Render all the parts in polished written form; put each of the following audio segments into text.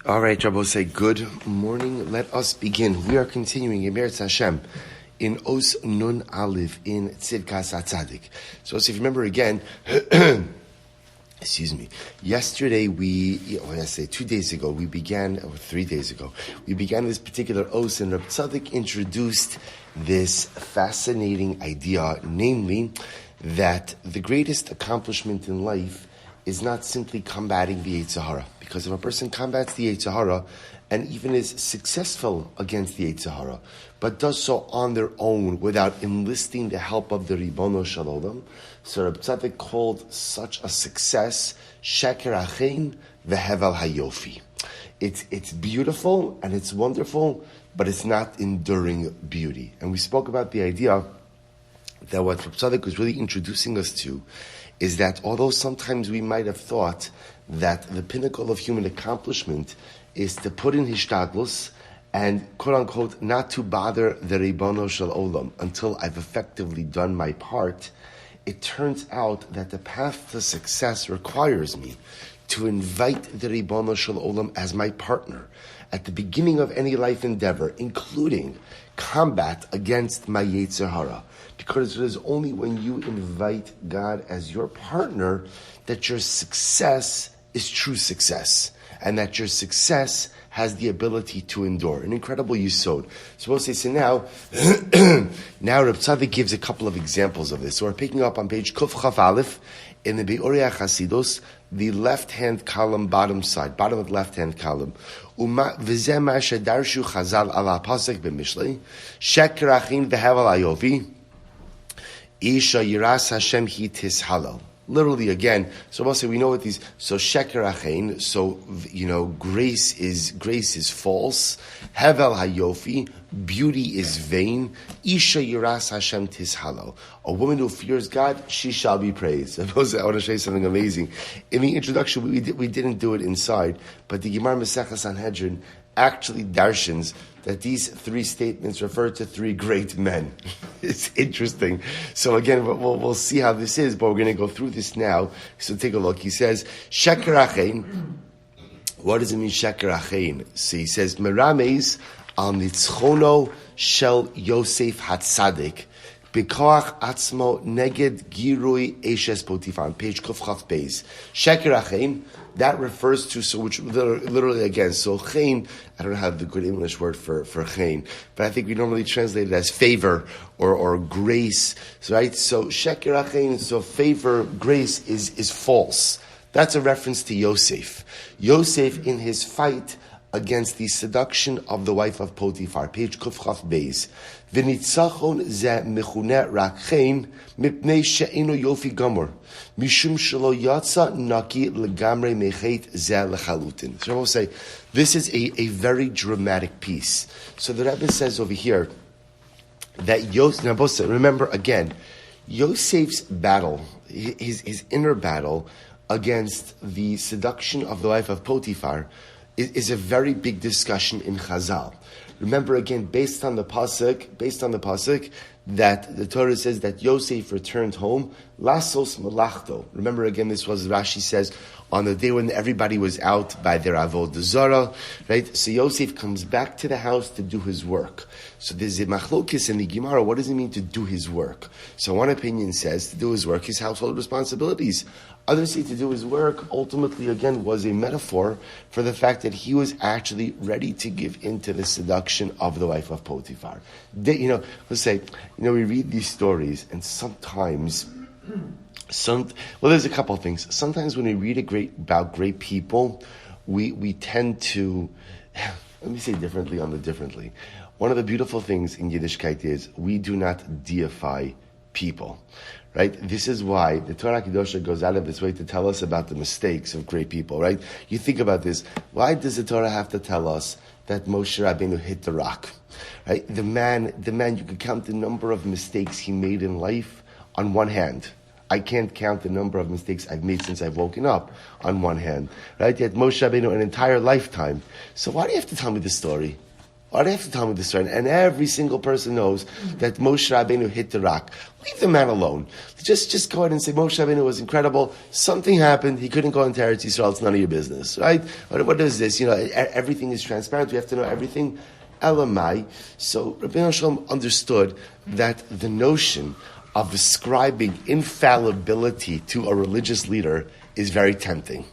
All right, Rabbi, say good morning. Let us begin. We are continuing in Meretz Hashem in Os Nun Aleph in Tzidkas HaTzaddik. So if you remember again, yesterday 2 days ago, we began, or 3 days ago, we began this particular Os, and Rabbi HaTzaddik introduced this fascinating idea, namely that the greatest accomplishment in life is not simply combating the Yetzer Hara. Because if a person combats the Yetzer Hara and even is successful against the Yetzer Hara, but does so on their own without enlisting the help of the Ribono Shel Olam, so Rabbi HaTzaddik called such a success Sheker Achein v'Hevel Hayofi. It's beautiful and it's wonderful, but it's not enduring beauty. And we spoke about the idea that what Rabbi HaTzaddik was really introducing us to is that although sometimes we might have thought that the pinnacle of human accomplishment is to put in hishtadlus and quote-unquote not to bother the Ribono Shel Olam until I've effectively done my part, it turns out that the path to success requires me to invite the Ribono Shel Olam as my partner at the beginning of any life endeavor, including combat against my Yetzer Hara. Because it is only when you invite God as your partner that your success is true success, and that your success has the ability to endure. An incredible yisod. So now Reb Tzaddik gives a couple of examples of this. So we're picking up on page Kuf Chaf Aleph in the Be'orei Chasidus, the left-hand column, bottom of the left-hand column. V'zeh ma shedarshu Chazal ala pasuk b'mishlei, sheker achin v'hevel ayovi, Isha Yiras Hashem Hi Tishalal. Literally again, so we'll say we know what these. So Sheker Achein. So grace is false. Hevel Hayofi. Beauty is vain. Isha Yiras Hashem Tishalal. A woman who fears God, she shall be praised. I want to show you something amazing. In the introduction, we didn't do it inside, but the Gemara Masechah Sanhedrin actually darshans that these three statements refer to three great men. It's interesting. So again, we'll see how this is, but we're going to go through this now. So take a look. He says, Sheker Achein. What does it mean, Sheker Achein? So he says, Merames al nitzchono shel Yosef HaTzaddik b'koach atzmo neged girui eshes Potifar. Page Kuf Chaf Beis. Sheker Achein. That refers to, which literally again, so chen, I don't have the good English word for chen, but I think we normally translate it as favor or grace, right? So sheker achein, so favor, grace is false. That's a reference to Yosef. Yosef in his fight against the seduction of the wife of Potiphar. Page Kuf Chaf Beis. V'nitzachon ze mechuneh rak chen mipnei she'eno yofi gamor. Mishum shelo yatsa naki legamre mechet ze lechalutin. So I will say, this is a very dramatic piece. So the Rebbe says over here that Yosef, now remember again, Yosef's battle, his inner battle against the seduction of the wife of Potiphar is a very big discussion in Chazal. Remember again, based on the pasuk, that the Torah says that Yosef returned home, lasos malachto. Remember again, this was Rashi says on the day when everybody was out by their avodah zarah, right? So Yosef comes back to the house to do his work. So there's a machlokis in the Gemara. What does it mean to do his work? So one opinion says to do his work, his household responsibilities. Others say to do his work, ultimately, again, was a metaphor for the fact that he was actually ready to give in to the seduction of the wife of Potiphar. We read these stories, and sometimes, there's a couple of things. Sometimes when we read about great people, we tend to, let me say differently. One of the beautiful things in Yiddishkeit is we do not deify people. Right? This is why the Torah Kedosha goes out of its way to tell us about the mistakes of great people, right? You think about this. Why does the Torah have to tell us that Moshe Rabbeinu hit the rock? Right? The man, you could count the number of mistakes he made in life on one hand. I can't count the number of mistakes I've made since I've woken up on one hand. Right? Yet Moshe Rabbeinu an entire lifetime. So why do you have to tell me this story? Why do you have to tell me this story? And every single person knows that Moshe Rabbeinu hit the rock. Leave the man alone. Just go ahead and say Moshe Rabbeinu was incredible. Something happened. He couldn't go into Eretz Yisrael. It's none of your business, right? What is this? Everything is transparent. We have to know everything. Elamai. So Rabbeinu Shalom understood that the notion of ascribing infallibility to a religious leader is very tempting.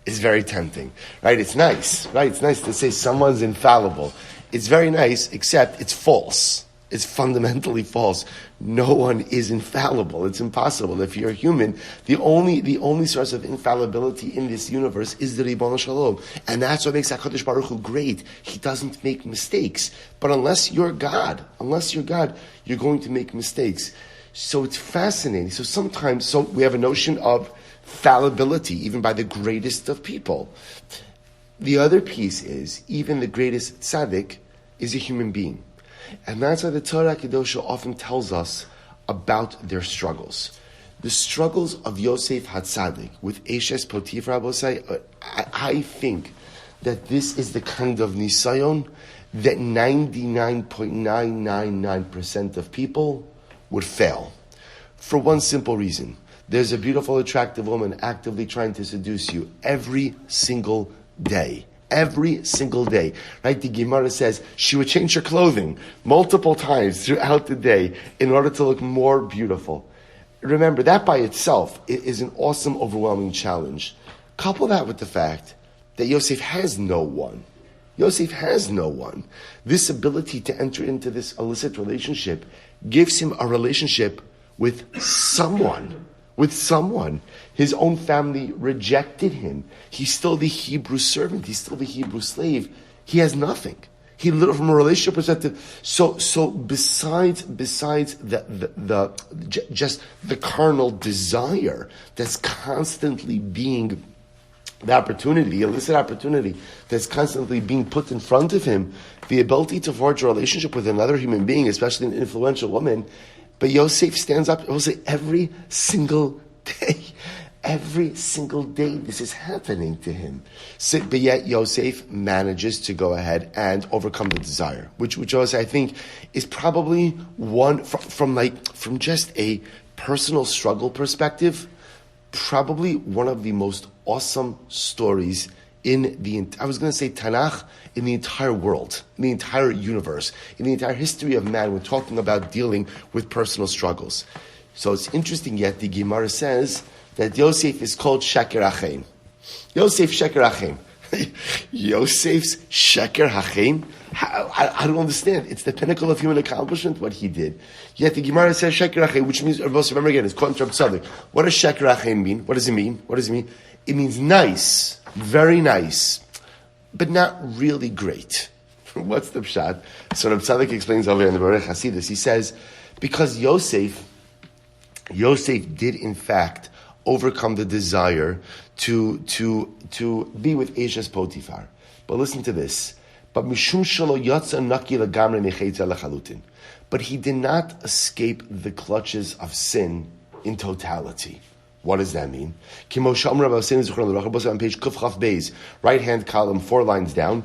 Right? It's nice, right? It's nice to say someone's infallible. It's very nice, except it's false. It's fundamentally false. No one is infallible. It's impossible. If you're human, the only source of infallibility in this universe is the Ribbon Shalom. And that's what makes HaKadosh Baruch Hu great. He doesn't make mistakes. But unless you're God, you're going to make mistakes. So it's fascinating. So we have a notion of fallibility, even by the greatest of people. The other piece is, even the greatest tzaddik is a human being. And that's why the Torah Kedosha often tells us about their struggles. The struggles of Yosef HaTzaddik with Eshes Potifar, I think that this is the kind of nisayon that 99.999% of people would fail. For one simple reason. There's a beautiful, attractive woman actively trying to seduce you every single day. Every single day. Right? The Gemara says she would change her clothing multiple times throughout the day in order to look more beautiful. Remember, that by itself is an awesome, overwhelming challenge. Couple that with the fact that Yosef has no one. This ability to enter into this illicit relationship gives him a relationship with someone. His own family rejected him. He's still the Hebrew servant. He's still the Hebrew slave. He has nothing. He literally, from a relationship perspective. So besides the carnal desire that's constantly being the opportunity, the illicit opportunity that's constantly being put in front of him, the ability to forge a relationship with another human being, especially an influential woman. But Yosef stands up, will say every single day, this is happening to him. But yet Yosef manages to go ahead and overcome the desire, which also I think is probably one, from just a personal struggle perspective, probably one of the most awesome stories in I was going to say Tanakh, in the entire world, in the entire universe, in the entire history of man, we're talking about dealing with personal struggles. So it's interesting, yet the Gemara says that Yosef is called Sheker Hachaim. Yosef's Sheker Hachaim? I don't understand. It's the pinnacle of human accomplishment, what he did. Yet the Gemara says Sheker Hachaim, which means, remember again, it's called HaTzaddik. What does Sheker Hachaim mean? What does it mean? It means nice, very nice, but not really great. What's the pshat? So HaTzaddik explains over in the Baruch Hasidus. He says, because Yosef did in fact overcome the desire to be with Eshes Potifar. But listen to this. But he did not escape the clutches of sin in totality. What does that mean? On page Kuf Chaf Beis, right hand column, 4 lines down.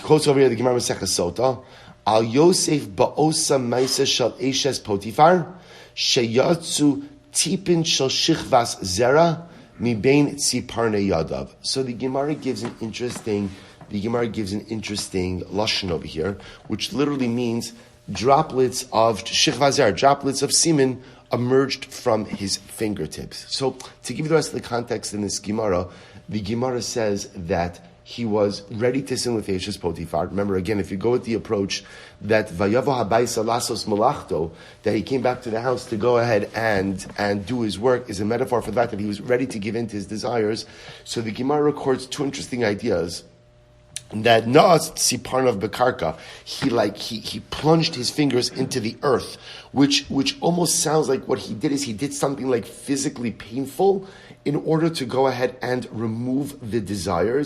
Quotes over here the Gemara Masechah Sota. Al Yosef ba'osa ma'isa shel Eshes Potifar sheyatzu tipin shel shichvas zera mibein tziparnei yadav. So the Gemara gives an interesting lashon over here, which literally means droplets of shichvas zera, droplets of semen emerged from his fingertips. So to give you the rest of the context in this Gemara, the Gemara says that he was ready to sin with Eshes Potifar. Remember, again, if you go with the approach that Vayavo habayisa lasos malachto, that he came back to the house to go ahead and do his work, is a metaphor for the fact that he was ready to give in to his desires. So the Gemara records 2 interesting ideas. That Naas Siparnav Bekarka, he plunged his fingers into the earth, which almost sounds like what he did is he did something like physically painful in order to go ahead and remove the desire.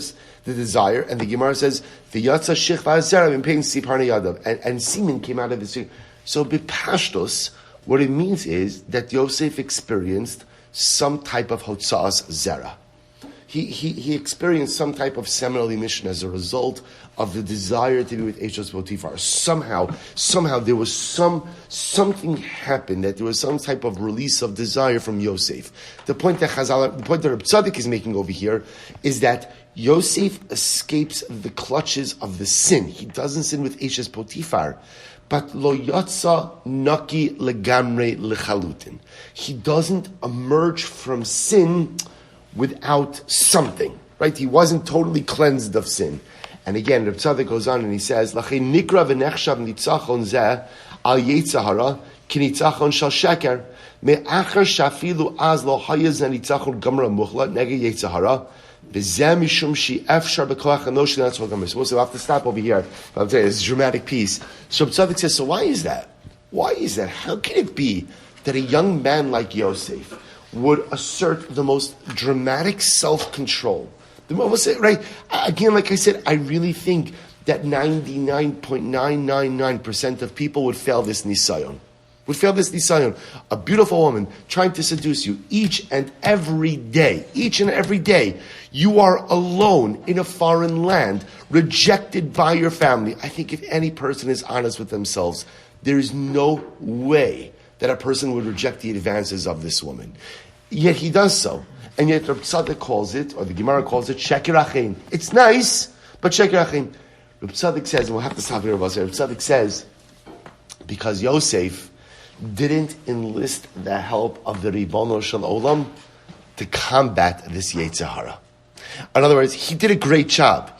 And the Gemara says, the Yatsa Shich Vazera in pain Siparna Yadav, and semen came out of his finger. So Bipashtos, what it means is that Yosef experienced some type of Hotzas Zera. he experienced some type of seminal emission as a result of the desire to be with Eishes Potifar. Somehow there was something happened, that there was some type of release of desire from Yosef. The point that Reb Tzaddik is making over here is that Yosef escapes the clutches of the sin. He doesn't sin with Eishes Potifar. But lo yatsa naki legamre lechalutin. He doesn't emerge from sin without something, right? He wasn't totally cleansed of sin. And again, Reb Tzaddik goes on and he says, "Lachay nikra v'nechshav nitzachon zeh al yitzahara ki nitzachon shal sheker me'achar shafilu az lo hayaz nitzachon gamra muchla nege yitzahara v'zeh mishum shi efshar b'koach anosh l'natzol gamra." So we'll have to stop over here. I'll tell you, it's a dramatic piece. So Reb Tzaddik says, so why is that? Why is that? How can it be that a young man like Yosef would assert the most dramatic self-control? Right? Again, like I said, I really think that 99.999% of people would fail this nisayon. A beautiful woman trying to seduce you each and every day. You are alone in a foreign land, rejected by your family. I think if any person is honest with themselves, there is no way that a person would reject the advances of this woman. Yet he does so. And yet Reb Tzaddik calls it, or the Gemara calls it, Sheker Achim. It's nice, but Sheker Achim. Reb Tzaddik says, and we'll have to stop here, Reb Tzaddik says, because Yosef didn't enlist the help of the Ribono Shel Olam to combat this Yetzer Hara. In other words, he did a great job,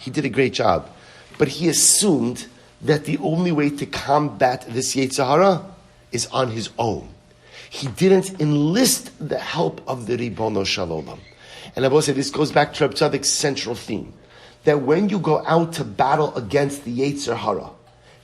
but he assumed that the only way to combat this Yetzer Hara is on his own. He didn't enlist the help of the Ribono Shel Olam. And I will say this goes back to Reb Tzaddik's central theme, that when you go out to battle against the Yetzer Hara,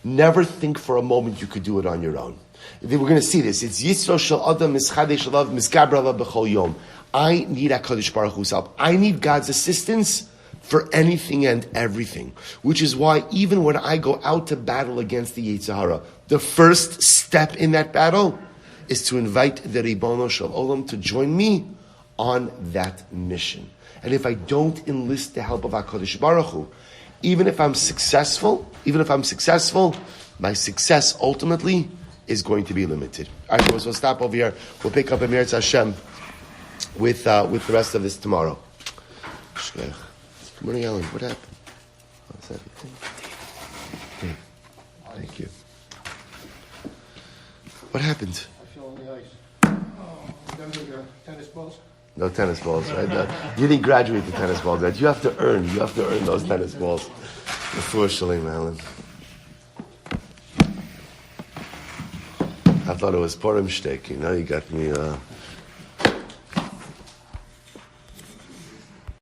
never think for a moment you could do it on your own. We're going to see this. It's Yisro Shel Adam Mischadei Shalav Miskabrava B'chol Yom. I need HaKadosh Baruch Hu's help. I need God's assistance for anything and everything. Which is why even when I go out to battle against the Yetzer Hara, the first step in that battle is to invite the Ribono Shel Olam to join me on that mission. And if I don't enlist the help of HaKadosh Baruch Hu, even if I'm successful, my success ultimately is going to be limited. All right, so we'll stop over here. We'll pick up Emir Hashem with the rest of this tomorrow. Good morning, Ellen. What happened? How's everything? Hey, thank you. What happened? Tennis balls? No tennis balls, right? No, you didn't graduate the tennis balls, right? You have to earn those tennis balls. Unfortunately, Alan. I thought it was Purim shtick, you got me